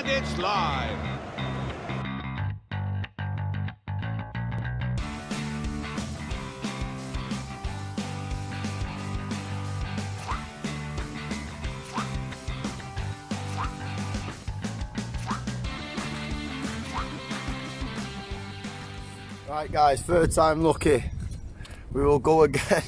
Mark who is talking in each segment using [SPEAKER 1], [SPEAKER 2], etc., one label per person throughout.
[SPEAKER 1] And it's live.
[SPEAKER 2] Right guys, third time lucky. We will go again.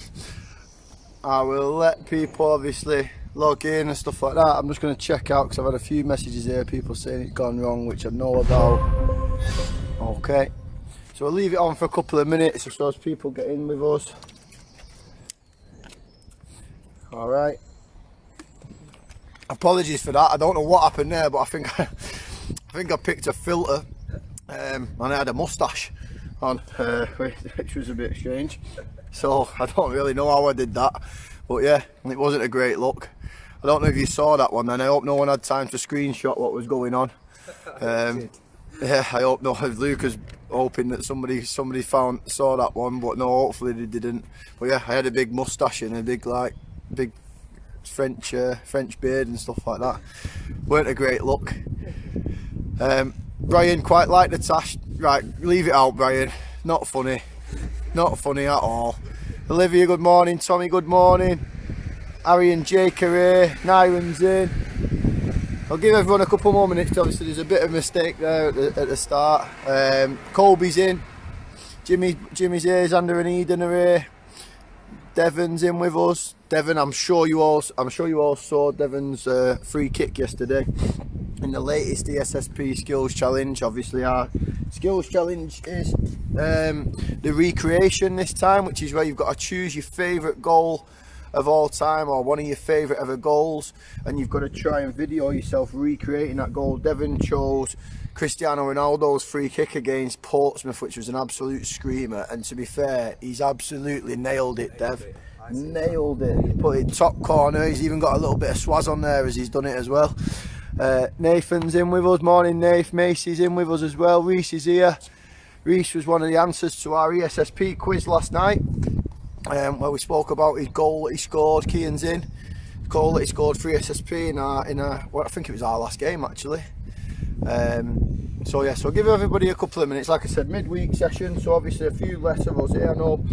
[SPEAKER 2] I will let people obviously log in and stuff like that. I'm just going to check out because I've had a few messages here, people saying it's gone wrong, which I know about. Okay, so we'll leave it on for a couple of minutes so as people get in with us. Alright. Apologies for that, I don't know what happened there, but I think I picked a filter and I had a moustache on, which was a bit strange. So I don't really know how I did that, but yeah, it wasn't a great look. I don't know if you saw that one then. I hope no one had time to screenshot what was going on. Yeah, I hope no. Lucas hoping that somebody saw that one, but no, hopefully they didn't. But yeah, I had a big moustache and a big French beard and stuff like that. Weren't a great look. Brian quite liked the tash. Right, leave it out, Brian. Not funny. Not funny at all. Olivia, good morning. Tommy, good morning. Harry and Jake are here. Nyron's in. I'll give everyone a couple more minutes. Obviously, there's a bit of a mistake there at the start. Colby's in. Jimmy's here. Xander and Eden are here. Devon's in with us. Devon, I'm sure you all saw Devon's free kick yesterday in the latest ESSP skills challenge. Obviously, our skills challenge is the recreation this time, which is where you've got to choose your favourite goal of all time or one of your favourite ever goals, and you've got to try and video yourself recreating that goal. Devon chose Cristiano Ronaldo's free kick against Portsmouth, which was an absolute screamer, and to be fair, he's absolutely nailed it, Dev. Nailed it. He put it top corner. He's even got a little bit of swaz on there as he's done it as well. Nathan's in with us. Morning, Nath. Macy's in with us as well. Reese is here. Reese was one of the answers to our ESSP quiz last night, where we spoke about his goal that he scored. Kian's in. The goal that he scored for ESSP in our well, I think it was our last game actually. So yeah, so I'll give everybody a couple of minutes. Like I said, midweek session, so obviously a few less of us here. I know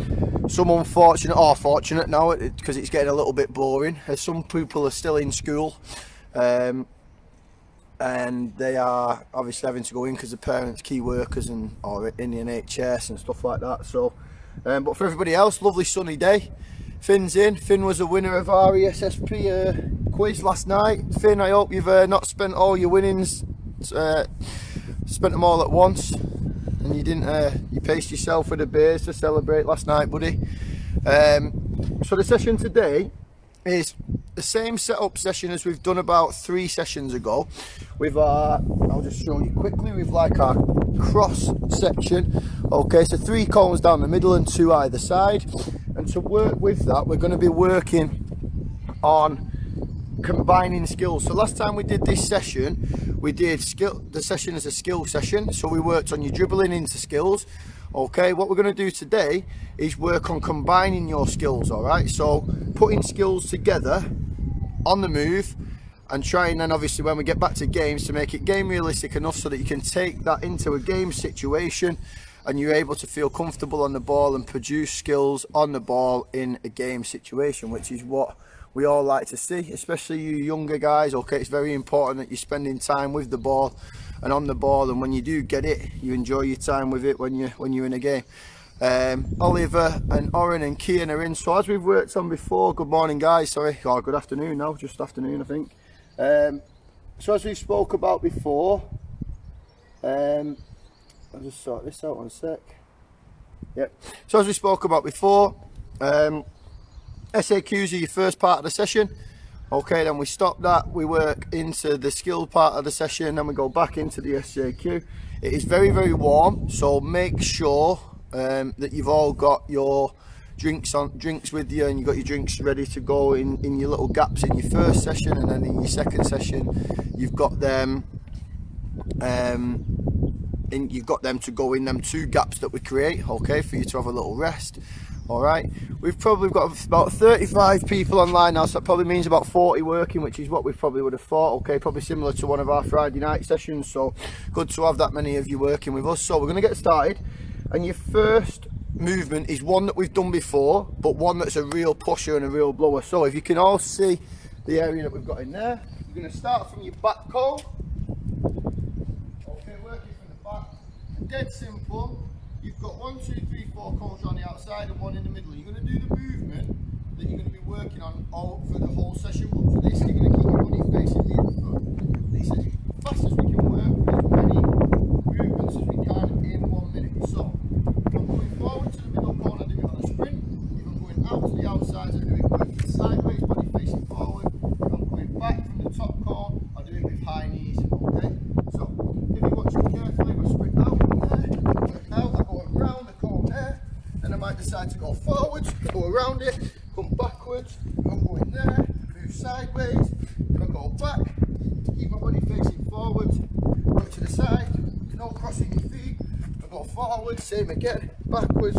[SPEAKER 2] some unfortunate or fortunate now because it's getting a little bit boring, as some people are still in school, and they are obviously having to go in because the parents key workers and or in the NHS and stuff like that. So but for everybody else, lovely sunny day. Finn's in. Finn was a winner of our ESSP quiz last night. Finn, I hope you've not spent all your winnings, spent them all at once, and you didn't. You paced yourself with a beers to celebrate last night, buddy. So the session today is the same setup session as we've done about 3 sessions ago. With our, I'll just show you quickly. We've like our cross section. Okay, so 3 cones down the middle and 2 either side. And to work with that, we're going to be working on combining skills. So last time we did this session, we did the session as a skill session. So we worked on your dribbling into skills. Okay, what we're going to do today is work on combining your skills. All right, so putting skills together on the move and trying then obviously when we get back to games to make it game realistic enough so that you can take that into a game situation and you're able to feel comfortable on the ball and produce skills on the ball in a game situation, which is what we all like to see, especially you younger guys. Okay, it's very important that you're spending time with the ball and on the ball, and when you do get it, you enjoy your time with it when you're in a game. Oliver and Oren and Kian are in. So as we've worked on before, good morning guys, sorry, or good afternoon now, just afternoon I think. So as we spoke about before, I'll just sort this out one sec. Yep. So as we spoke about before, SAQs are your first part of the session. Okay, then we stop that, we work into the skill part of the session, then we go back into the SAQ. It is very, very warm, so make sure that you've all got your drinks with you and you've got your drinks ready to go in your little gaps in your first session, and then in your second session you've got them to go in them 2 gaps that we create, okay, for you to have a little rest. All right, we've probably got about 35 people online now, so that probably means about 40 working, which is what we probably would have thought. Okay, probably similar to one of our Friday night sessions, so good to have that many of you working with us. So we're going to get started, and your first movement is one that we've done before, but one that's a real pusher and a real blower. So if you can all see the area that we've got in there, you're going to start from your back cone. Okay, working from the back, dead simple. You've got 1, 2, 3, 4 cones on the outside and one in the middle. You're going to do the movement that you're going to be working on all for the whole session, but for this you're going to keep your body facing the front. This is as fast as we can work with as many movements as we can in 1 minute. So if I'm going forward to the middle cone, I do it on a sprint. If I'm going out to the outside, I do it working sideways, body facing forward. If I'm going back from the top cone, I do it with high knees. Okay? So if you're watching carefully, I sprint out there, work out, I go around the cone there, and I might decide to go forwards, go around it, come backwards, I'm going there, move sideways, I go back, keep my body facing forwards, go to the side, no crossing your feet, I go forward, same again, backwards,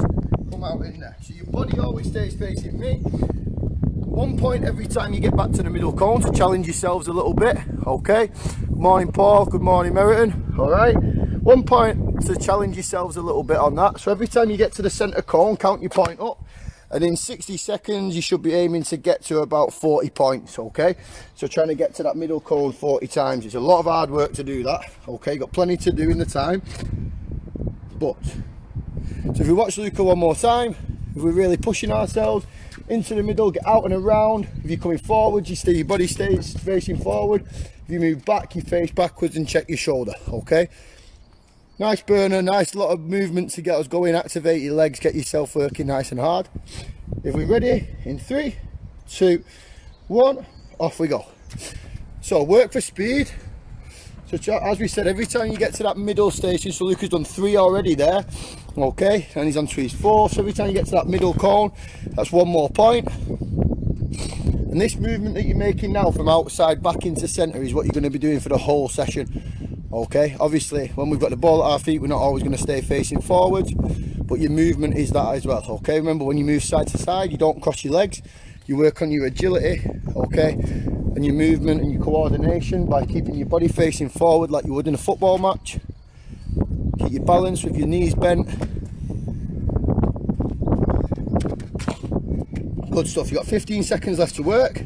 [SPEAKER 2] come out in there. So your body always stays facing me. 1 point every time you get back to the middle cone to challenge yourselves a little bit. Okay, good morning Paul, good morning Meriton. All right, 1 point to challenge yourselves a little bit on that. So every time you get to the center cone, count your point up, and in 60 seconds you should be aiming to get to about 40 points. Okay, so trying to get to that middle cone 40 times. It's a lot of hard work to do that. Okay, got plenty to do in the time, but so if we watch Luca one more time, if we're really pushing ourselves into the middle, get out and around. If you're coming forward, your body stays facing forward. If you move back, you face backwards and check your shoulder. Okay, nice burner, nice lot of movement to get us going. Activate your legs, get yourself working nice and hard. If we're ready, in 3, 2, 1, off we go. So work for speed. So as we said, every time you get to that middle station, so Luca's done 3 already there, okay, and he's on to his 4. So every time you get to that middle cone, that's 1 more point. And this movement that you're making now from outside back into centre is what you're going to be doing for the whole session. Okay, obviously when we've got the ball at our feet, we're not always going to stay facing forwards, but your movement is that as well. Okay, remember when you move side to side, you don't cross your legs, you work on your agility, okay, and your movement and your coordination by keeping your body facing forward like you would in a football match. Keep your balance with your knees bent. Good stuff. You've got 15 seconds left to work.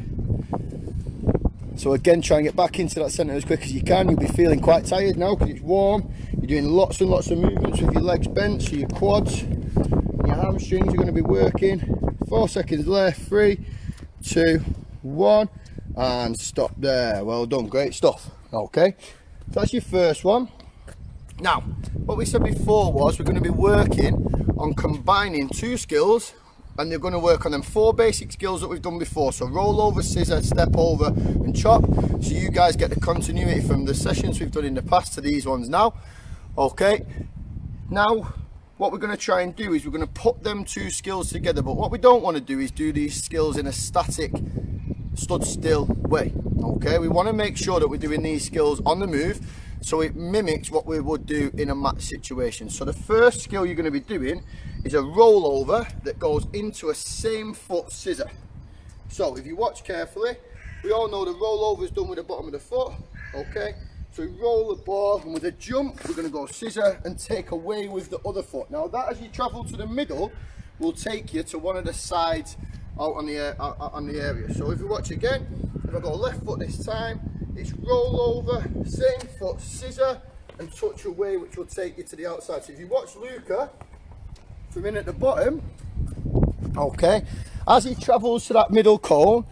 [SPEAKER 2] So again, try and get back into that centre as quick as you can. You'll be feeling quite tired now because it's warm. You're doing lots and lots of movements with your legs bent, so your quads and your hamstrings are going to be working. 4 seconds left. 3, 2, 1. And stop there. Well done, great stuff. Okay, so that's your first one. Now, what we said before was we're going to be working on combining 2 skills, and they're going to work on them 4 basic skills that we've done before. So roll over, scissor, step over and chop. So you guys get the continuity from the sessions we've done in the past to these ones now. Okay, now what we're going to try and do is we're going to put them 2 skills together, but what we don't want to do is do these skills in a static, stood still way. Okay, we want to make sure that we're doing these skills on the move, so it mimics what we would do in a match situation. So the first skill you're going to be doing is a rollover that goes into a same foot scissor. So if you watch carefully, we all know the rollover is done with the bottom of the foot. Okay, so we roll the ball, and with a jump we're going to go scissor and take away with the other foot. Now that, as you travel to the middle, will take you to one of the sides out on the area. So if you watch again, if I go left foot this time, it's roll over, same foot, scissor and touch away, which will take you to the outside. So if you watch Luca from in at the bottom, okay, as he travels to that middle cone,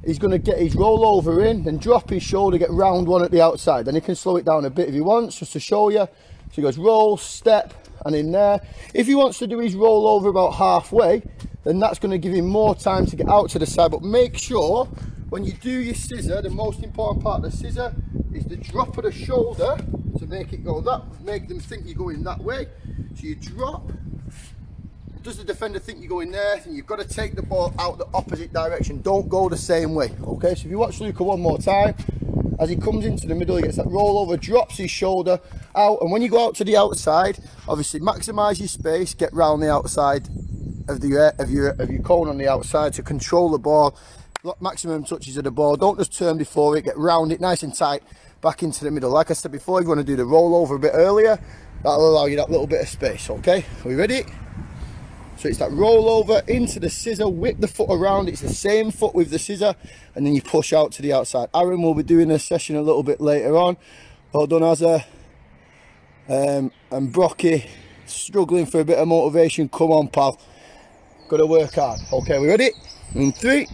[SPEAKER 2] he's going to get his roll over in, then drop his shoulder, get round one at the outside. Then he can slow it down a bit if he wants, just to show you. So he goes roll, step, and in there. If he wants to do his roll over about halfway, then that's going to give him more time to get out to the side. But make sure when you do your scissor, the most important part of the scissor is the drop of the shoulder to make it go that, make them think you're going that way. So you drop. Does the defender think you're going there? And you've got to take the ball out the opposite direction. Don't go the same way. Okay, so if you watch Luca one more time, as he comes into the middle, he gets that roll over, drops his shoulder out, and when you go out to the outside, obviously maximise your space, get round the outside of your cone on the outside to control the ball. Maximum touches of the ball. Don't just turn before it. Get round it nice and tight back into the middle. Like I said before, if you want to do the rollover a bit earlier, that'll allow you that little bit of space. Okay, are we ready? So it's that rollover into the scissor, whip the foot around. It's the same foot with the scissor, and then you push out to the outside. Aaron will be doing this session a little bit later on. Well done, Azza. And Brocky, struggling for a bit of motivation. Come on, pal. Got to work hard. Okay, we ready? In 3,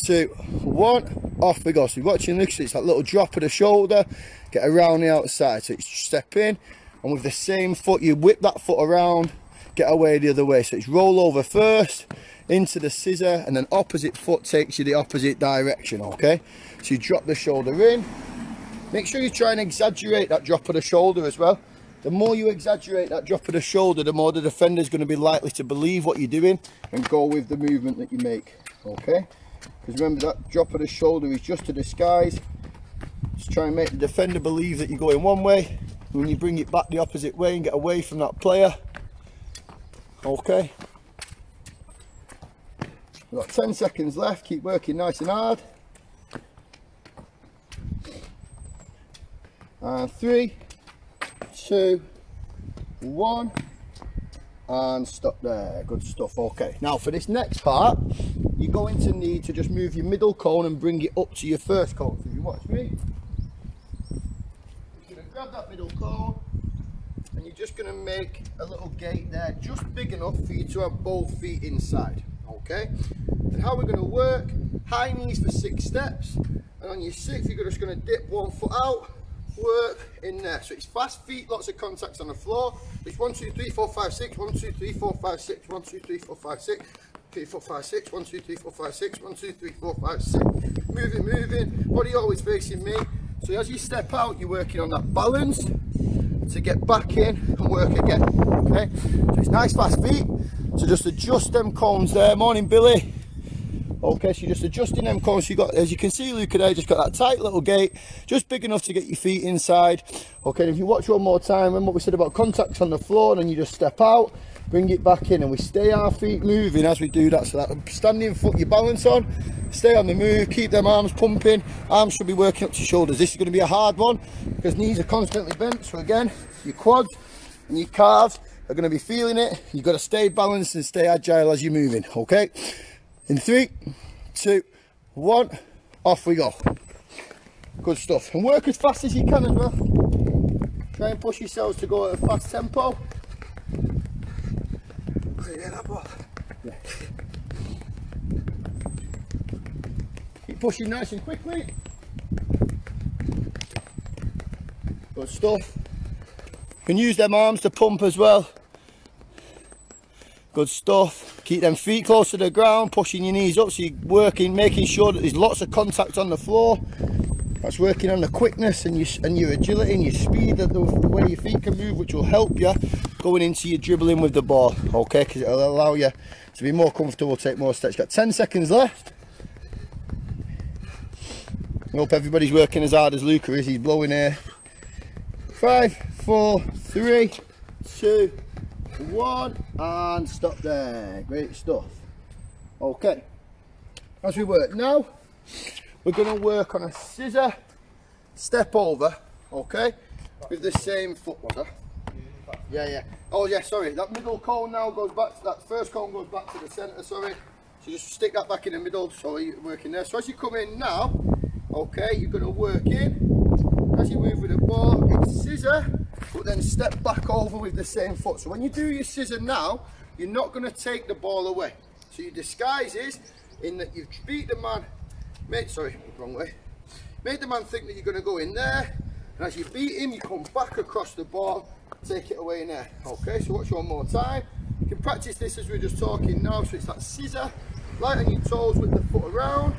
[SPEAKER 2] 2, 1, off we go. So you're watching this, it's that little drop of the shoulder, get around the outside. So it's step in, and with the same foot, you whip that foot around, get away the other way. So it's roll over first, into the scissor, and then opposite foot takes you the opposite direction, okay? So you drop the shoulder in. Make sure you try and exaggerate that drop of the shoulder as well. The more you exaggerate that drop of the shoulder, the more the defender's going to be likely to believe what you're doing and go with the movement that you make, okay? Because remember, that drop of the shoulder is just a disguise. Just try and make the defender believe that you're going one way. When you bring it back the opposite way and get away from that player, okay? We've got 10 seconds left. Keep working nice and hard. And 3, 2, 1, and stop there. Good stuff. Okay, now for this next part, you're going to need to just move your middle cone and bring it up to your first cone. So if you watch me, you're going to grab that middle cone and you're just going to make a little gate there, just big enough for you to have both feet inside. Okay, and how we're going to work: high knees for 6 steps, and on your 6th you're just going to dip one foot out, work in there. So it's fast feet, lots of contacts on the floor. It's 1 2 3 4 5 6, 1 2 3 4 5 6, 1 2 3 4 5 6, 3 4 5 6, 1 2 3 4 5 6, 1 2 3 4 5 6. Moving, body always facing me. So as you step out, you're working on that balance to get back in and work again. Okay, so it's nice fast feet. So just adjust them cones there. Morning, Billy. Okay, so you're just adjusting them cones. So you got, as you can see, Luca there, just got that tight little gate, just big enough to get your feet inside. Okay, and if you watch one more time, remember what we said about contacts on the floor, and then you just step out, bring it back in, and we stay our feet moving as we do that. So that standing foot you balance on, stay on the move, keep them arms pumping. Arms should be working up to shoulders. This is going to be a hard one because knees are constantly bent. So again, your quads and your calves are going to be feeling it. You've got to stay balanced and stay agile as you're moving. Okay, in 3, 2, 1, off we go. Good stuff. And work as fast as you can as well. Try and push yourselves to go at a fast tempo. Yeah, that ball. Yeah. Keep pushing nice and quickly. Good stuff. You can use them arms to pump as well. Good stuff. Keep them feet close to the ground, pushing your knees up so you're working, making sure that there's lots of contact on the floor. That's working on the quickness and your agility and your speed, the way your feet can move, which will help you going into your dribbling with the ball, okay? Because it'll allow you to be more comfortable, take more steps. Got 10 seconds left. I hope everybody's working as hard as Luca is. He's blowing air. 5, 4, 3, 2, 1, and stop there. Great stuff. Okay, as we work now, we're going to work on a scissor step over, okay, with the same foot. Yeah. Oh yeah, sorry, that middle cone now goes back to, that first cone goes back to the centre, sorry. So just stick that back in the middle, so you're working there. So as you come in now, okay, you're going to work in. As you move with the ball, it's scissor, but then step back over with the same foot. So when you do your scissor now, you're not going to take the ball away. So your disguise is in that you've beat the man, wrong way. Made the man think that you're going to go in there, and as you beat him, you come back across the ball, take it away in there. Okay, so watch one more time. You can practice this as we're just talking now. So it's that scissor, light on your toes with the foot around.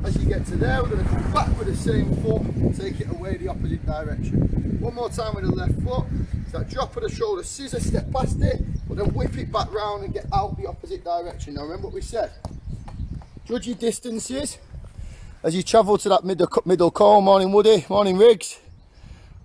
[SPEAKER 2] As you get to there, we're going to come back with the same foot and take it away the opposite direction. One more time with the left foot. It's that drop of the shoulder, scissor, step past it, but then whip it back round and get out the opposite direction. Now remember what we said. Judge your distances as you travel to that middle cone. Morning Woody, morning Riggs.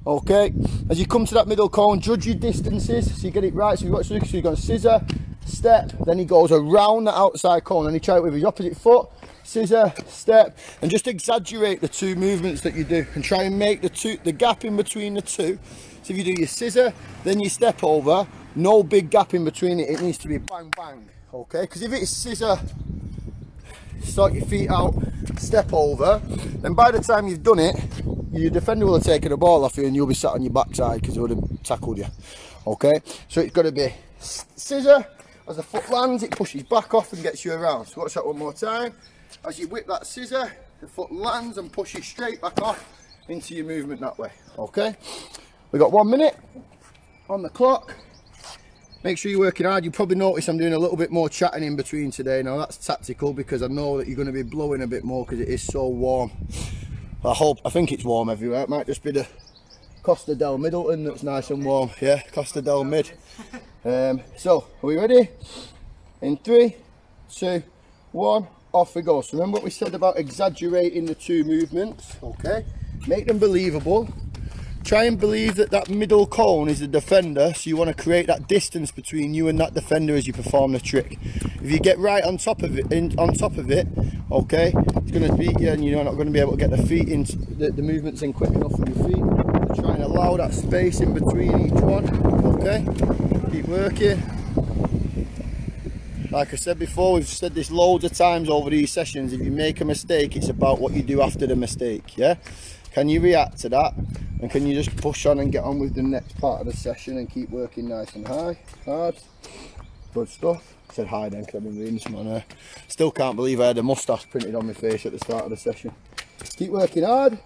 [SPEAKER 2] Okay, as you come to that middle cone, judge your distances so you get it right. So you've got, so you've got scissor, step, then he goes around the outside cone, and he try it with his opposite foot, scissor, step, and just exaggerate the two movements that you do, and try and make the gap in between the two. So if you do your scissor, then you step over, no big gap in between it, it needs to be bang bang, okay? Because if it's scissor, start your feet out, step over, then by the time you've done it, your defender will have taken the ball off you and you'll be sat on your backside because he would have tackled you, okay? So it's got to be scissor, as the foot lands, it pushes back off and gets you around. So watch that one more time. As you whip that scissor, the foot lands and pushes straight back off into your movement that way, okay? We've got 1 minute on the clock. Make sure you're working hard. You probably notice I'm doing a little bit more chatting in between today. Now that's tactical because I know that you're going to be blowing a bit more because it is so warm. I think it's warm everywhere. It might just be the Costa del Middleton that's nice and warm. Yeah, Costa del Mid. So, are we ready? In 3, 2, 1, off we go. So remember what we said about exaggerating the two movements, okay? Make them believable. Try and believe that that middle cone is the defender, so you want to create that distance between you and that defender as you perform the trick. If you get right on top of it, okay, it's going to beat you and you're not going to be able to get the feet in, the movements in quick enough with your feet. So try and allow that space in between each one, okay? Keep working. Like I said before, we've said this loads of times over these sessions, if you make a mistake, it's about what you do after the mistake, yeah? Can you react to that? And can you just push on and get on with the next part of the session and keep working nice and hard? Good stuff. I said hi then because I've been reading this one. Still can't believe I had a moustache printed on my face at the start of the session. Keep working hard.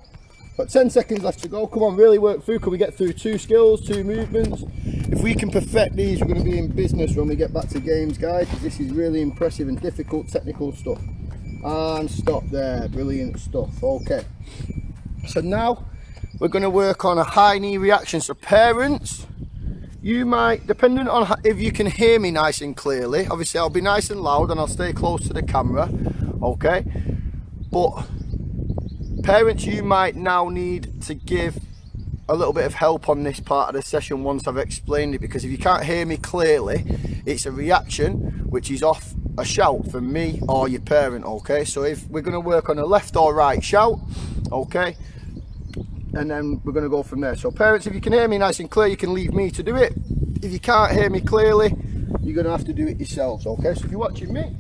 [SPEAKER 2] Got 10 seconds left to go. Come on, really work through. Can we get through 2 skills, 2 movements? If we can perfect these, we're going to be in business when we get back to games, guys. This is really impressive and difficult technical stuff. And stop there. Brilliant stuff. Okay. So now we're going to work on a high knee reaction. So parents, you might, depending on if you can hear me nice and clearly, obviously I'll be nice and loud and I'll stay close to the camera, okay? But parents, you might now need to give a little bit of help on this part of the session once I've explained it, because if you can't hear me clearly, it's a reaction which is off a shout from me or your parent, okay? So if we're going to work on a left or right shout, okay, and then we're going to go from there. So parents, if you can hear me nice and clear, you can leave me to do it. If you can't hear me clearly, you're going to have to do it yourselves, okay? So if you're watching me,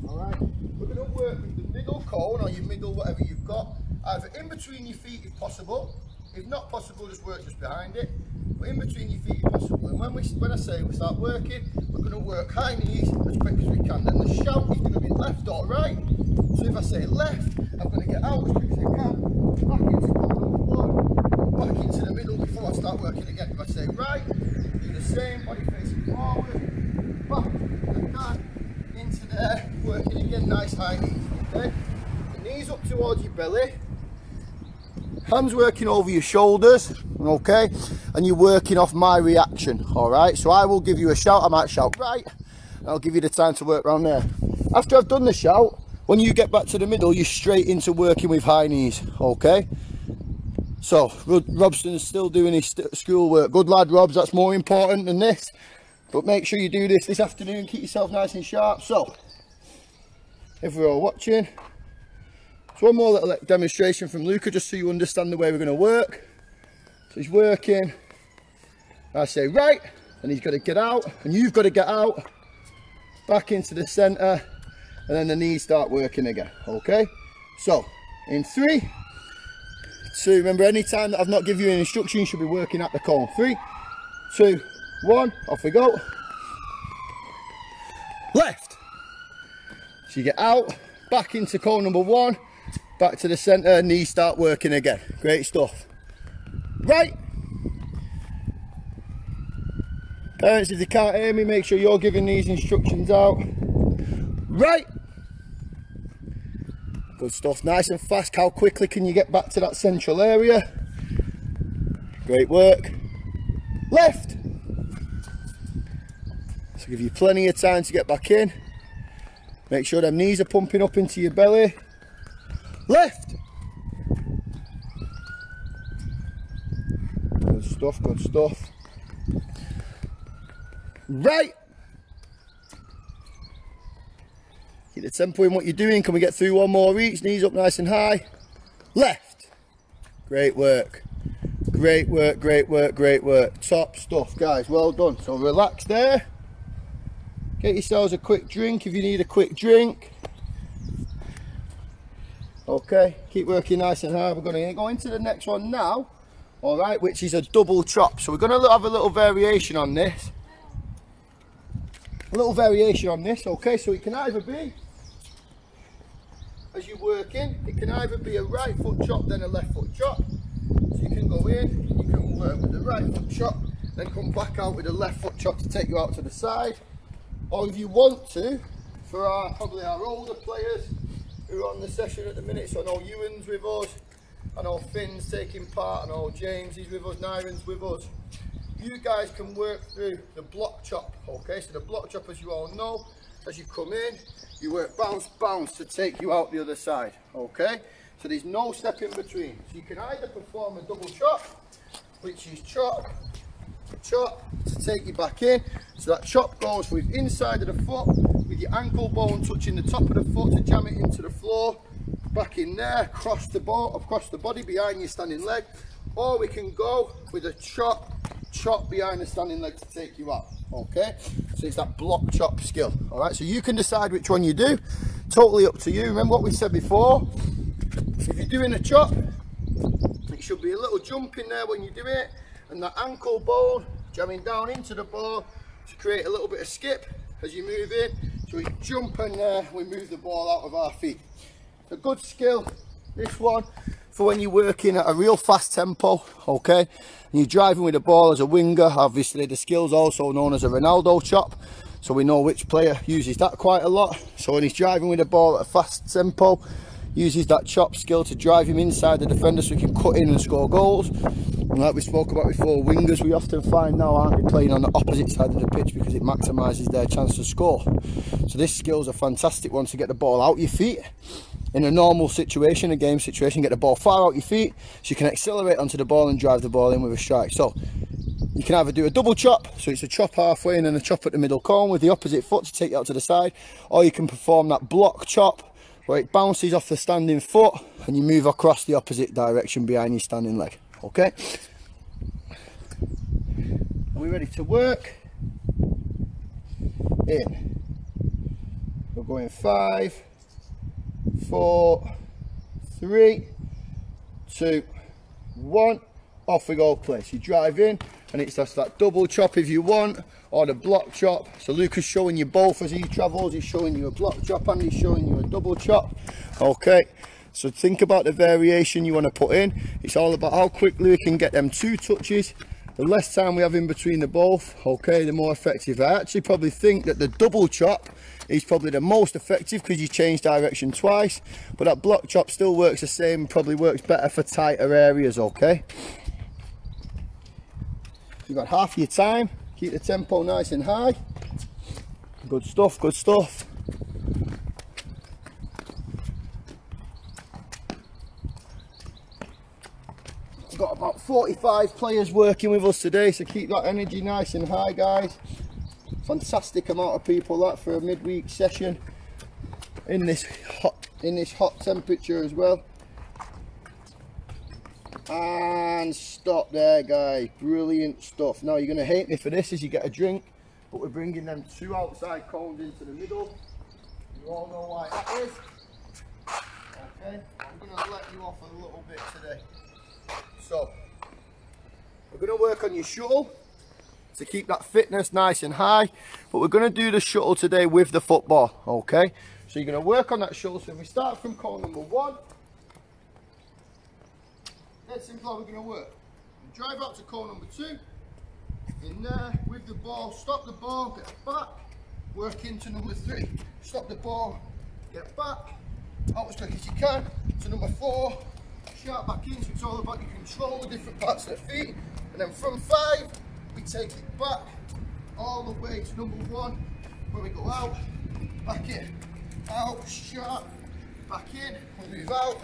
[SPEAKER 2] all right, we're going to work with the middle cone or your middle, whatever you've got, either in between your feet if possible. If not possible, just work just behind it, but in between your feet if possible. And when I say we start working, we're going to work high knees as quick as we can. Then the shout is going to be left or right. So if I say left, I'm going to get out as quick as I can, back into one, back into the middle before I start working again. If I say right, do the same, body facing forward, back and down, into there, working again, nice high knees, okay? The knees up towards your belly. Hands working over your shoulders, okay, and you're working off my reaction, all right? So I will give you a shout, I might shout right, and I'll give you the time to work around there. After I've done the shout, when you get back to the middle, you're straight into working with high knees, okay? So Robson's still doing his schoolwork. Good lad, Robs, that's more important than this. But make sure you do this afternoon, keep yourself nice and sharp. So, if we're all watching, so one more little demonstration from Luca, just so you understand the way we're going to work. So he's working, I say right, and he's got to get out, and you've got to get out, back into the centre, and then the knees start working again, okay? So, in 3, 2, remember any time that I've not given you an instruction, you should be working at the cone. 3, 2, 1, off we go. Left. So you get out, back into cone number 1, back to the centre, knees start working again. Great stuff. Right. Parents, if you can't hear me, make sure you're giving these instructions out. Right. Good stuff, nice and fast. How quickly can you get back to that central area? Great work. Left. So give you plenty of time to get back in. Make sure them knees are pumping up into your belly. Left. Good stuff, good stuff. Right. Keep the tempo in what you're doing. Can we get through one more each? Knees up nice and high. Left. Great work. Great work, great work, great work. Top stuff, guys. Well done. So relax there. Get yourselves a quick drink if you need a quick drink. Okay, keep working nice and hard. We're going to go into the next one now. All right, which is a double chop. So we're going to have a little variation on this. Okay, so it can either be, as you're working, it can either be a right foot chop, then a left foot chop. So you can go in, you can work with the right foot chop, then come back out with the left foot chop to take you out to the side. Or if you want to, for probably our older players who are on the session at the minute, so I know Ewan's with us, I know Finn's taking part, I know James is with us, Nyron's with us. You guys can work through the block chop, okay? So the block chop, as you all know, as you come in, you work bounce, bounce to take you out the other side, okay? So there's no step in between. So you can either perform a double chop, which is chop, chop, to take you back in. So that chop goes with inside of the foot, with your ankle bone touching the top of the foot to jam it into the floor, back in there, across the body behind your standing leg. Or we can go with a chop, chop behind the standing leg to take you out, okay? So it's that block chop skill, all right? So you can decide which one you do, totally up to you. Remember what we said before, if you're doing a chop, it should be a little jump in there when you do it, and that ankle bone jamming down into the ball to create a little bit of skip as you move in. So we jump and we move the ball out of our feet. It's a good skill, this one, for when you're working at a real fast tempo, okay, and you're driving with the ball as a winger. Obviously the skill's also known as a Ronaldo chop, so we know which player uses that quite a lot. So when he's driving with the ball at a fast tempo, uses that chop skill to drive him inside the defender so he can cut in and score goals. And like we spoke about before, wingers we often find now aren't they playing on the opposite side of the pitch because it maximises their chance to score. So this skill's a fantastic one to get the ball out your feet. In a normal situation, a game situation, get the ball far out your feet so you can accelerate onto the ball and drive the ball in with a strike. So you can either do a double chop, so it's a chop halfway and then a chop at the middle cone with the opposite foot to take you out to the side, or you can perform that block chop where it bounces off the standing foot and you move across the opposite direction behind your standing leg, okay? Are we ready to work? In. We're going 5, 4, 3, 2, 1. Off we go, place. You drive in and it's just that double chop if you want, or the block chop. So Luke is showing you both as he travels. He's showing you a block chop and he's showing you a double chop, okay? So think about the variation you want to put in. It's all about how quickly we can get them 2 touches. The less time we have in between the both, okay, the more effective. I actually probably think that the double chop is probably the most effective because you change direction twice, but that block chop still works the same, probably works better for tighter areas, okay? You've got half your time, keep the tempo nice and high. Good stuff, good stuff. We've got about 45 players working with us today, so keep that energy nice and high, guys. Fantastic amount of people that for a midweek session in this hot temperature as well. And stop there, guys. Brilliant stuff. Now you're going to hate me for this as you get a drink, but we're bringing them 2 outside cones into the middle. You all know why that is. Okay, I'm going to let you off a little bit today. So we're going to work on your shuttle to keep that fitness nice and high, but we're going to do the shuttle today with the football, okay? So you're going to work on that shuttle. So if we start from cone number 1, that's simple how we're going to work. We drive out to cone number 2, in there with the ball, stop the ball, get back, work into number 3, stop the ball, get back, out as quick as you can to number 4, sharp back in. So it's all about you control the different parts of the feet, and then from 5 we take it back all the way to number 1 where we go out, back in, out, sharp, back in, we move out,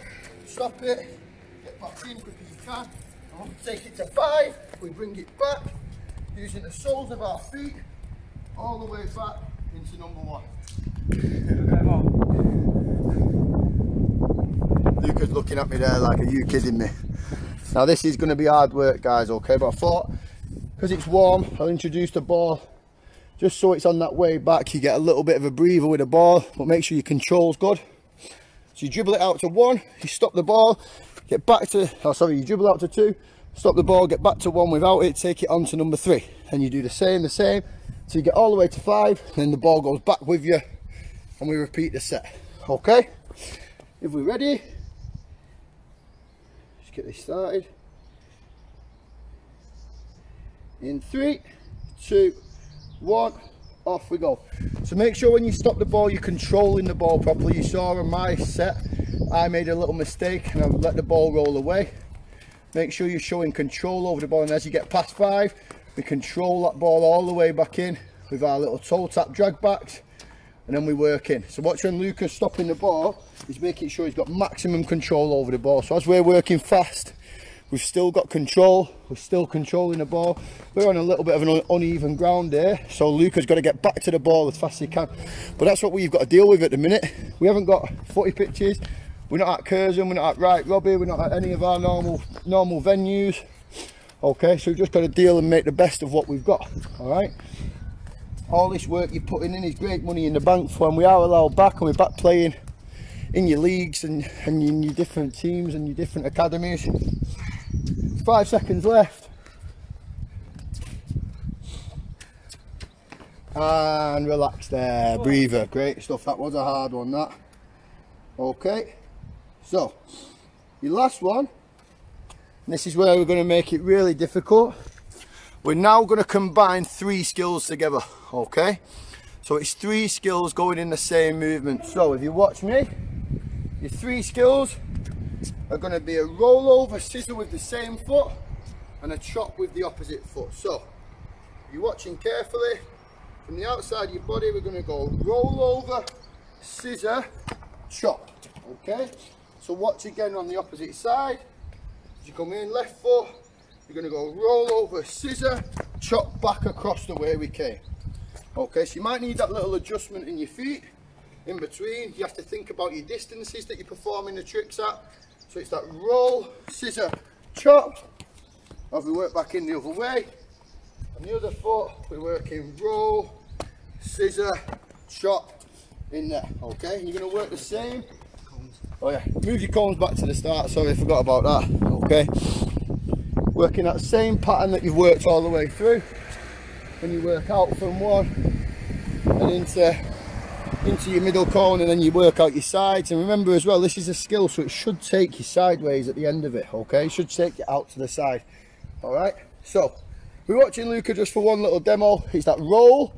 [SPEAKER 2] stop it, get back in quick as you can, and when we take it to 5 we bring it back using the soles of our feet all the way back into number 1. Luca's looking at me there like, are you kidding me? Now this is going to be hard work, guys, okay, but I thought, because it's warm, I'll introduce the ball, just so it's on that way back. You get a little bit of a breather with the ball, but make sure your control's good. So you dribble it out to 1, you stop the ball, get back to, you dribble out to 2, stop the ball, get back to 1 without it, take it on to number 3. And you do the same, so you get all the way to 5, and then the ball goes back with you, and we repeat the set, okay? If we're ready, let's get this started. In 3, 2, 1, off we go. So make sure when you stop the ball, you're controlling the ball properly. You saw on my set, I made a little mistake and I let the ball roll away. Make sure you're showing control over the ball, and as you get past 5, we control that ball all the way back in with our little toe tap drag backs, and then we work in. So watch when Luca's stopping the ball, he's making sure he's got maximum control over the ball. So as we're working fast, we've still got control, we're still controlling the ball. We're on a little bit of an uneven ground here, so Luca's got to get back to the ball as fast as he can. But that's what we've got to deal with at the minute. We haven't got footy pitches, we're not at Curzon, we're not at Right Robbie, we're not at any of our normal venues. Okay, so we've just got to deal and make the best of what we've got, alright? All this work you're putting in is great money in the bank for when we are allowed back, and we're back playing in your leagues and in your different teams and your different academies. 5 seconds left. And relax there, breather. Great stuff, that was a hard one, that. Okay, so your last one, and this is where we're going to make it really difficult. We're now going to combine 3 skills together, okay? So it's 3 skills going in the same movement. So if you watch me, your 3 skills are going to be a rollover scissor with the same foot and a chop with the opposite foot. So if you're watching carefully, from the outside of your body, we're going to go rollover, scissor, chop, okay? So watch again on the opposite side. As you come in, left foot, you're going to go roll over, scissor, chop back across the way we came. Okay, so you might need that little adjustment in your feet in between. You have to think about your distances that you're performing the tricks at. So it's that roll, scissor, chop. As we work back in the other way, on the other foot we're working roll, scissor, chop in there. Okay, and you're going to work the same. Oh yeah, move your cones back to the start, sorry I forgot about that. Okay, working that same pattern that you've worked all the way through. When you work out from 1 and into your middle cone, and then you work out your sides. And remember as well, this is a skill, so it should take you sideways at the end of it, okay? It should take you out to the side. All right, so we're watching Luca just for one little demo. It's that roll,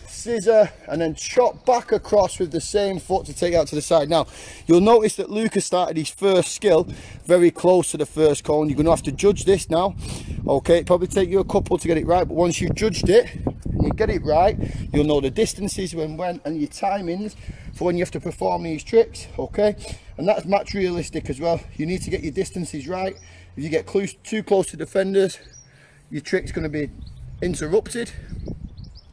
[SPEAKER 2] scissor, and then chop back across with the same foot to take it out to the side. Now you'll notice that Luca started his first skill very close to the first cone. You're going to have to judge this now, okay? It probably take you a couple to get it right, but once you've judged it and you get it right, you'll know the distances when and your timings for when you have to perform these tricks, okay? And that's match realistic as well. You need to get your distances right. If you get too close to defenders, your trick's going to be interrupted.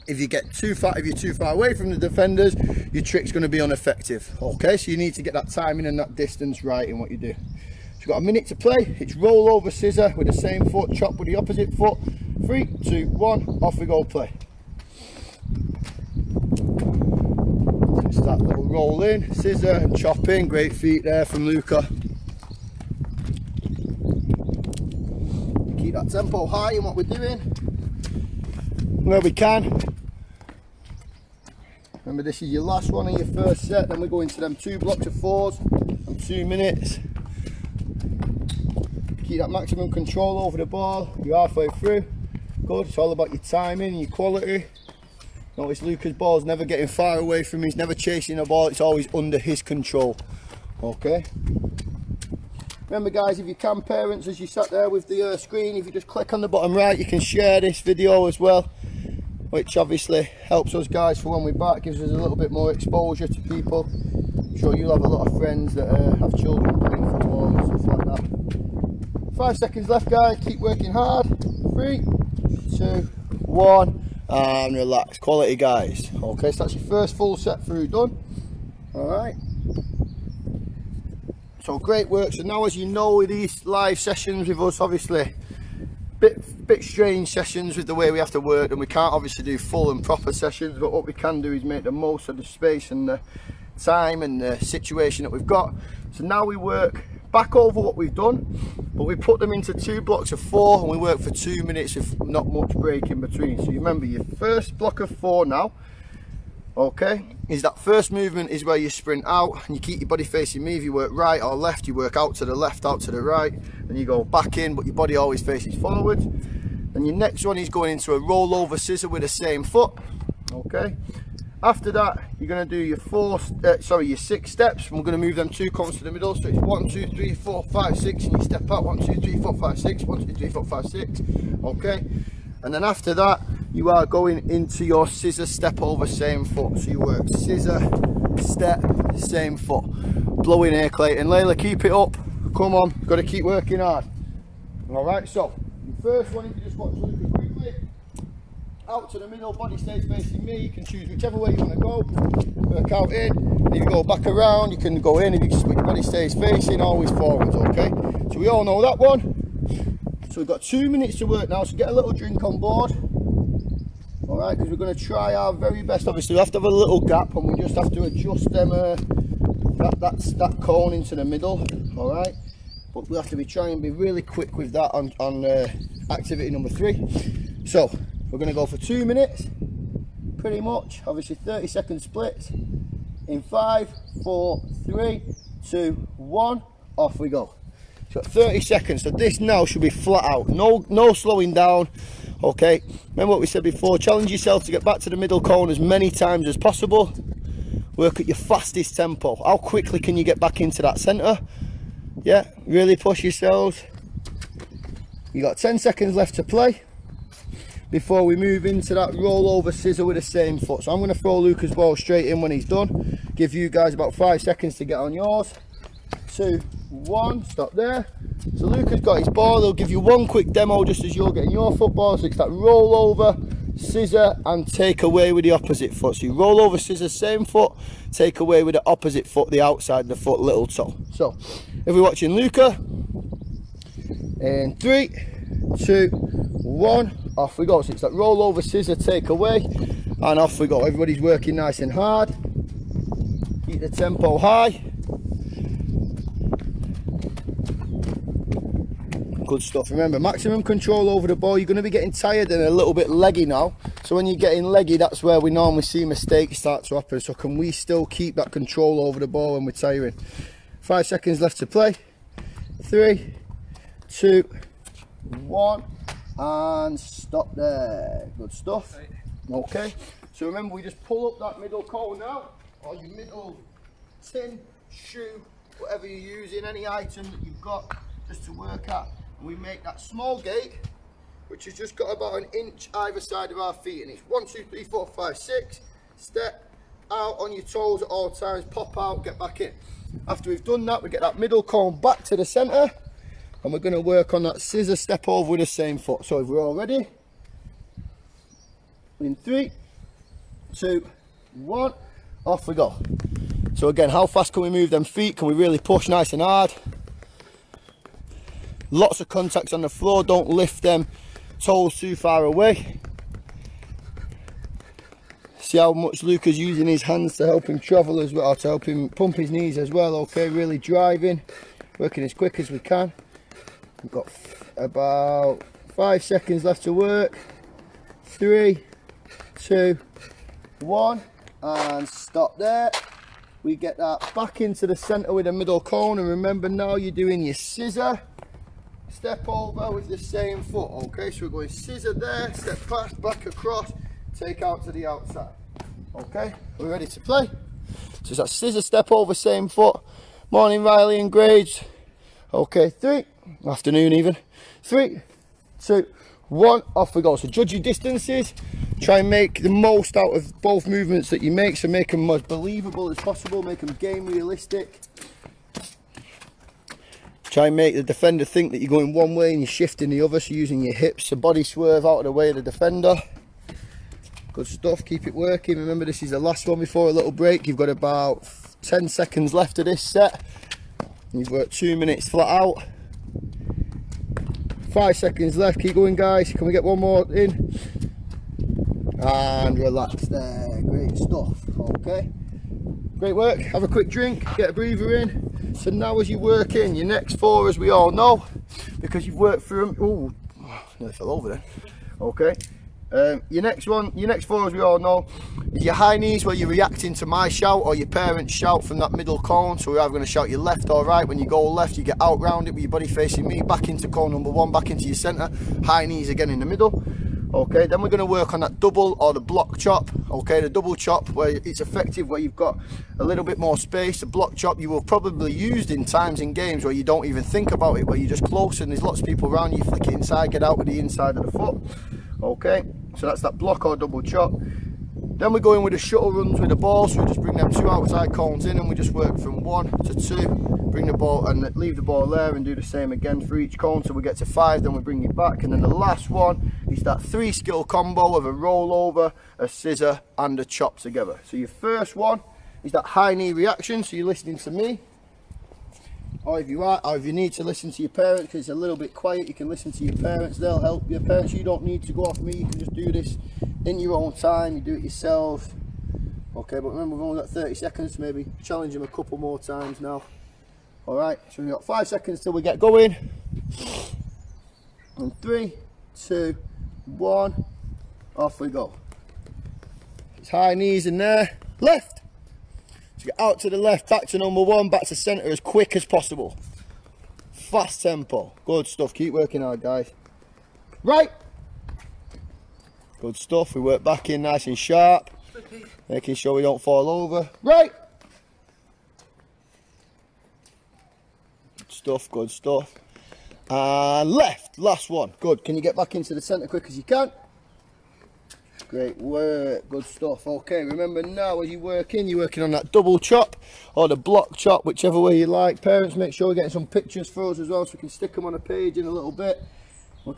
[SPEAKER 2] If you get too far, if you're too far away from the defenders, your trick's going to be ineffective. Okay, so you need to get that timing and that distance right in what you do. So you've got a minute to play. It's roll over scissor with the same foot, chop with the opposite foot. 3, 2, 1, off we go, play. Just that little roll in, scissor and chop in. Great feet there from Luca. Keep that tempo high in what we're doing where we can. Remember, this is your last one of your first set, then we go into them 2 blocks of 4s and 2 minutes. Keep that maximum control over the ball. You're halfway through. Good, it's all about your timing and your quality. Notice Luca's ball's never getting far away from him, he's never chasing the ball, it's always under his control. Okay. Remember guys, if you can, parents, as you sat there with the screen, if you just click on the bottom right, you can share this video as well, which obviously helps us guys for when we're back, gives us a little bit more exposure to people. I'm sure you'll have a lot of friends that have children playing football and stuff like that. 5 seconds left guys, keep working hard. 3, 2, 1, and relax. Quality guys. Okay, so that's your first full set through done. Alright. So great work. So now, as you know, with these live sessions with us, obviously bit strange sessions with the way we have to work, and we can't obviously do full and proper sessions, but what we can do is make the most of the space and the time and the situation that we've got. So now we work back over what we've done, but we put them into 2 blocks of 4, and we work for 2 minutes with not much break in between. So you remember your first block of 4 now, okay, is that first movement is where you sprint out and you keep your body facing me. If you work right or left, you work out to the left, out to the right, and you go back in, but your body always faces forward. And your next one is going into a rollover scissor with the same foot, okay. After that, you're going to do your 6 steps, and we're going to move them 2 cones to the middle. So it's 1, 2, 3, 4, 5, 6, and you step out 1, 2, 3, 4, 5, 6, 1, 2, 3, 4, 5, 6, okay. And then after that, you are going into your scissor step over same foot. So you work scissor, step, same foot. Blowing air, Clayton. Layla, keep it up. Come on, got to keep working hard. All right, so the first one, if you just watch Lucas quickly, out to the middle, body stays facing me. You can choose whichever way you want to go. Work out in. And if you go back around, you can go in. If you just, your body stays facing, always forwards, okay? So we all know that one. So we've got 2 minutes to work now, so get a little drink on board. Alright, because we're going to try our very best. Obviously we have to have a little gap, and we just have to adjust them that cone into the middle. Alright, but we have to be trying to be really quick with that on activity number 3. So we're going to go for 2 minutes, pretty much. Obviously 30-second splits in 5, 4, 3, 2, 1, off we go. So 30 seconds. So this now should be flat out, no slowing down. Okay, remember what we said before, challenge yourself to get back to the middle cone as many times as possible. Work at your fastest tempo. How quickly can you get back into that center? Yeah, really push yourselves. You got 10 seconds left to play before we move into that rollover scissor with the same foot. So I'm going to throw Lucas' ball straight in when he's done. Give you guys about 5 seconds to get on yours. 2, 1, stop there. So Lucas got his ball. He'll give you one quick demo just as you're getting your football. So it's that roll over, scissor, and take away with the opposite foot. So you roll over, scissor, same foot, take away with the opposite foot, the outside of the foot, little toe. So if we're watching Luca, in 3, 2, 1, off we go. So it's that roll over, scissor, take away, and off we go. Everybody's working nice and hard. Keep the tempo high. Good stuff. Remember, maximum control over the ball. You're going to be getting tired and a little bit leggy now. So when you're getting leggy, that's where we normally see mistakes start to happen. So can we still keep that control over the ball when we're tiring? 5 seconds left to play. 3, 2, 1, and stop there. Good stuff. Okay. So remember, we just pull up that middle cone now, or your middle tin, shoe, whatever you're using, any item that you've got just to work at. We make that small gate, which has just got about 1 inch either side of our feet, and it's 1, 2, 3, 4, 5, 6. Step out on your toes at all times, pop out, get back in. After we've done that, we get that middle cone back to the center, and we're going to work on that scissor step over with the same foot. So if we're all ready, in 3, 2, 1, off we go. So again, how fast can we move them feet? Can we really push nice and hard? Lots of contacts on the floor, don't lift them toes too far away. See how much Luca's using his hands to help him travel as well, or to help him pump his knees as well. Okay, really driving, working as quick as we can. We've got about 5 seconds left to work. 3, 2, 1, and stop there. We get that back into the center with a middle cone, and remember now you're doing your scissor step over with the same foot. Okay, so we're going scissor there, step past, back across, take out to the outside. Okay, we're ready to play. So it's that scissor step over, same foot. Morning Riley and grades. Okay, 3, afternoon even. 3, 2, 1, off we go. So judge your distances, try and make the most out of both movements that you make, so make them as believable as possible, make them game realistic. Try and make the defender think that you're going one way and you're shifting the other, so using your hips to body swerve out of the way of the defender. Good stuff, keep it working. Remember, this is the last one before a little break. You've got about 10 seconds left of this set. You've worked 2 minutes flat out. 5 seconds left, keep going guys. Can we get one more in? And relax there, great stuff, okay. Great work, have a quick drink, get a breather in. So now as you work in your next 4, as we all know, because you've worked through them, oh, nearly fell over there, okay. Your next 4, as we all know, is your high knees, where you're reacting to my shout or your parents' shout from that middle cone. So we're either going to shout your left or right. When you go left, you get out round it with your body facing me, back into cone number 1, back into your centre, high knees again in the middle. Okay, then we're going to work on that double or the block chop. Okay, the double chop, where it's effective, where you've got a little bit more space. The block chop you will probably use in times in games where you don't even think about it, where you're just close and there's lots of people around you, flick it inside, get out with the inside of the foot. Okay, so that's that block or double chop. Then we go in with the shuttle runs with the ball, so we just bring them 2 outside cones in and we just work from 1 to 2, bring the ball and leave the ball there and do the same again for each cone, so we get to 5, then we bring it back. And then the last one is that 3 skill combo of a rollover, a scissor and a chop together. So your first one is that high knee reaction, so you're listening to me. Or if you need to listen to your parents because it's a little bit quiet, you can listen to your parents, they'll help your parents. You don't need to go off me, you can just do this in your own time, you do it yourself. Okay, but remember we've only got 30 seconds, maybe challenge them a couple more times now. Alright, so we've got 5 seconds till we get going. And 3, 2, 1, off we go. It's high knees in there, left. So get out to the left, back to number 1, back to centre as quick as possible. Fast tempo. Good stuff. Keep working hard, guys. Right. Good stuff. We work back in nice and sharp. Making sure we don't fall over. Right. Good stuff. Good stuff. And left. Last one. Good. Can you get back into the centre quick as you can? Great work, good stuff. Okay, remember now as you work in, you're working on that double chop or the block chop, whichever way you like. Parents, make sure we're getting some pictures for us as well, so we can stick them on a page in a little bit. We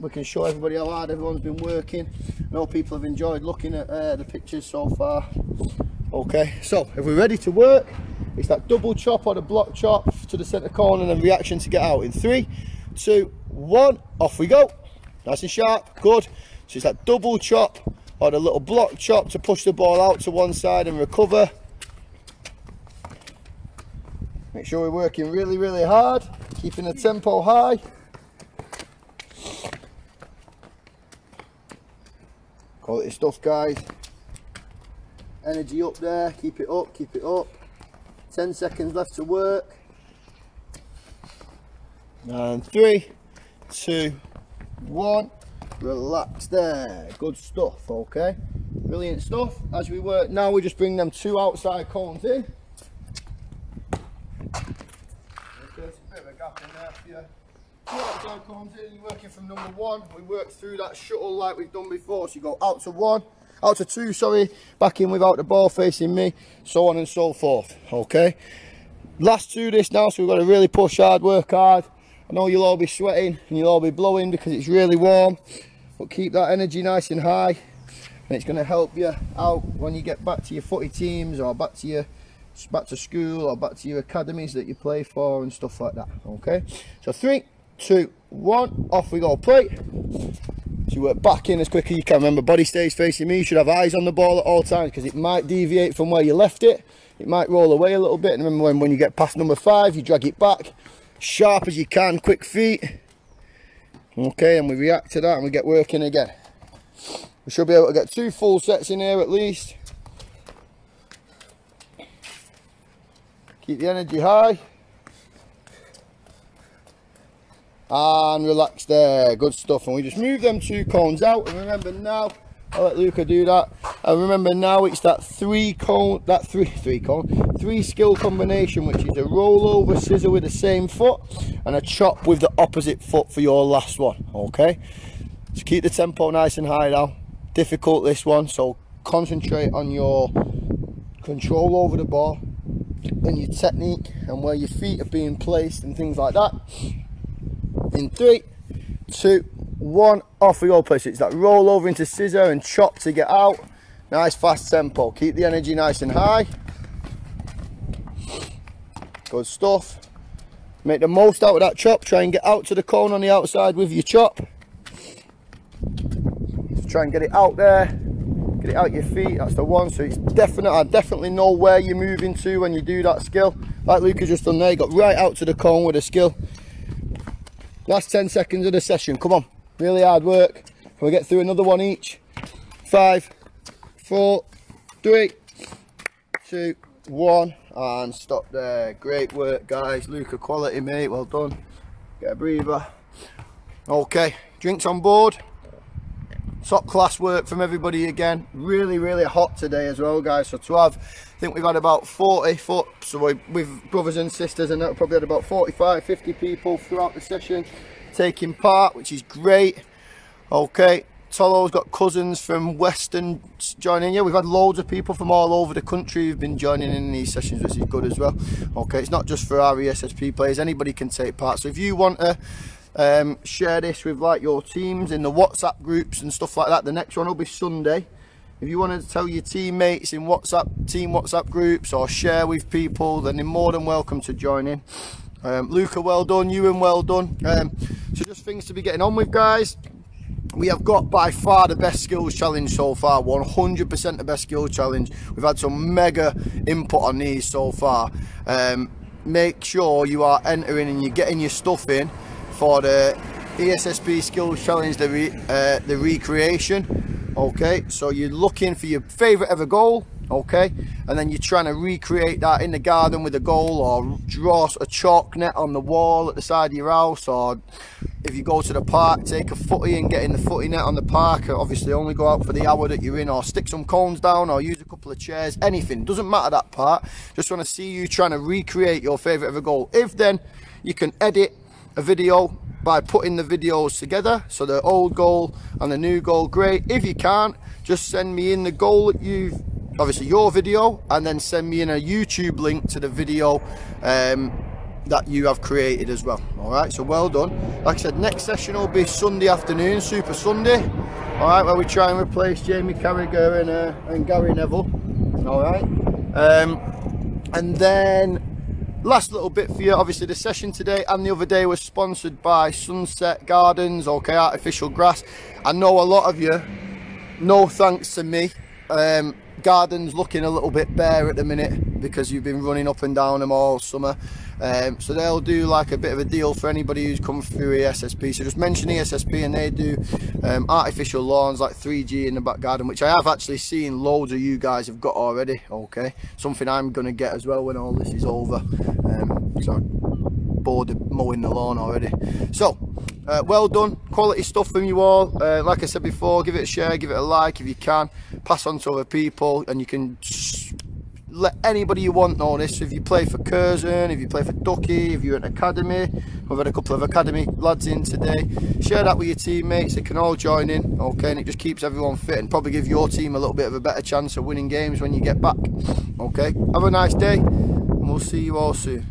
[SPEAKER 2] can show everybody how hard everyone's been working. I know people have enjoyed looking at the pictures so far. Okay, so if we're ready to work, it's that double chop or the block chop to the centre corner and then reaction to get out. In 3, 2, 1, off we go. Nice and sharp, good. So it's that double chop or the little block chop to push the ball out to one side and recover. Make sure we're working really, really hard, keeping the tempo high. Quality stuff, guys. Energy up there, keep it up, keep it up. 10 seconds left to work. And 3, 2, 1. Relax there. Good stuff, okay. Brilliant stuff. As we work now, we just bring them 2 outside cones in. Okay, there's a bit of a gap in there for you. 2 outside cones in, you're working from number 1. We work through that shuttle like we've done before. So you go out to 1, out to 2, sorry, back in without the ball facing me, so on and so forth, okay. Last 2 this now, so we've got to really push hard, work hard. I know you'll all be sweating and you'll all be blowing because it's really warm, but keep that energy nice and high, and it's going to help you out when you get back to your footy teams or back to school or back to your academies that you play for and stuff like that. Okay, so 3, 2, 1, off we go. Play. So you work back in as quick as you can. Remember, body stays facing me. You should have eyes on the ball at all times because it might deviate from where you left it. It might roll away a little bit, and remember when you get past number 5, you drag it back sharp as you can, quick feet. Okay, and we react to that and we get working again. We should be able to get 2 full sets in here at least. Keep the energy high and relax there. Good stuff. And we just move them 2 cones out, and remember now, I'll let Luca do that. And remember now, it's that 3 skill combination, which is a rollover scissor with the same foot and a chop with the opposite foot for your last one. Okay, so keep the tempo nice and high now. Difficult this one, so concentrate on your control over the ball and your technique and where your feet are being placed and things like that. In 3, 2, 1, off we go. Place it's that roll over into scissor and chop to get out. Nice fast tempo. Keep the energy nice and high. Good stuff. Make the most out of that chop. Try and get out to the cone on the outside with your chop. Try and get it out there. Get it out your feet. That's the one. So it's definite. I definitely know where you're moving to when you do that skill. Like Luca just done there. He got right out to the cone with a skill. Last 10 seconds of the session. Come on. Really hard work. We'll get through another one each. 5, 4, 3, 2, 1, and stop there. Great work, guys. Luca, quality, mate. Well done. Get a breather. Okay, drinks on board. Top class work from everybody again. Really, really hot today as well, guys. So to have, I think we've had about 40 foot, so with brothers and sisters, and that probably had about 45, 50 people throughout the session taking part, which is great. Okay. Tolo's got cousins from Western joining. Yeah, we've had loads of people from all over the country who've been joining in these sessions, which is good as well. Okay, it's not just for our ESSP players, anybody can take part. So if you want to share this with like your teams in the WhatsApp groups and stuff like that, the next one will be Sunday. If you want to tell your teammates in team WhatsApp groups or share with people, then they're more than welcome to join in. Luca, well done. Ewan, well done. So just things to be getting on with, guys. We have got by far the best skills challenge so far, 100% the best skills challenge. We've had some mega input on these so far. Make sure you are entering and you're getting your stuff in for the ESSP skills challenge, the recreation. Okay, so you're looking for your favourite ever goal, okay, and then you're trying to recreate that in the garden with a goal, or draw a chalk net on the wall at the side of your house, or if you go to the park, take a footy and get in the footy net on the park. Obviously only go out for the hour that you're in, or stick some cones down, or use a couple of chairs, anything, doesn't matter that part. Just want to see you trying to recreate your favourite ever goal. If then you can edit a video by putting the videos together, so the old goal and the new goal, great. If you can't, just send me in the goal that you've, obviously your video, and then send me in a YouTube link to the video that you have created as well. All right, so well done. Like I said, next session will be Sunday afternoon, Super Sunday, all right, where we try and replace Jamie Carragher and Gary Neville. All right, and then last little bit for you, obviously the session today and the other day was sponsored by Sunset Gardens, okay, artificial grass. I know a lot of you, no thanks to me, gardens looking a little bit bare at the minute because you've been running up and down them all summer. So they'll do like a bit of a deal for anybody who's come through ESSP. So just mention ESSP and they do artificial lawns like 3G in the back garden, which I have actually seen loads of you guys have got already. Okay, something I'm gonna get as well when all this is over. So I'm bored of mowing the lawn already. So well done, quality stuff from you all. Like I said before, give it a share, give it a like if you can, pass on to other people, and you can let anybody you want know this. If you play for Curzon, if you play for Ducky, if you're at an academy, we've had a couple of academy lads in today, share that with your teammates. They can all join in, okay, and it just keeps everyone fit and probably give your team a little bit of a better chance of winning games when you get back. Okay, have a nice day and we'll see you all soon.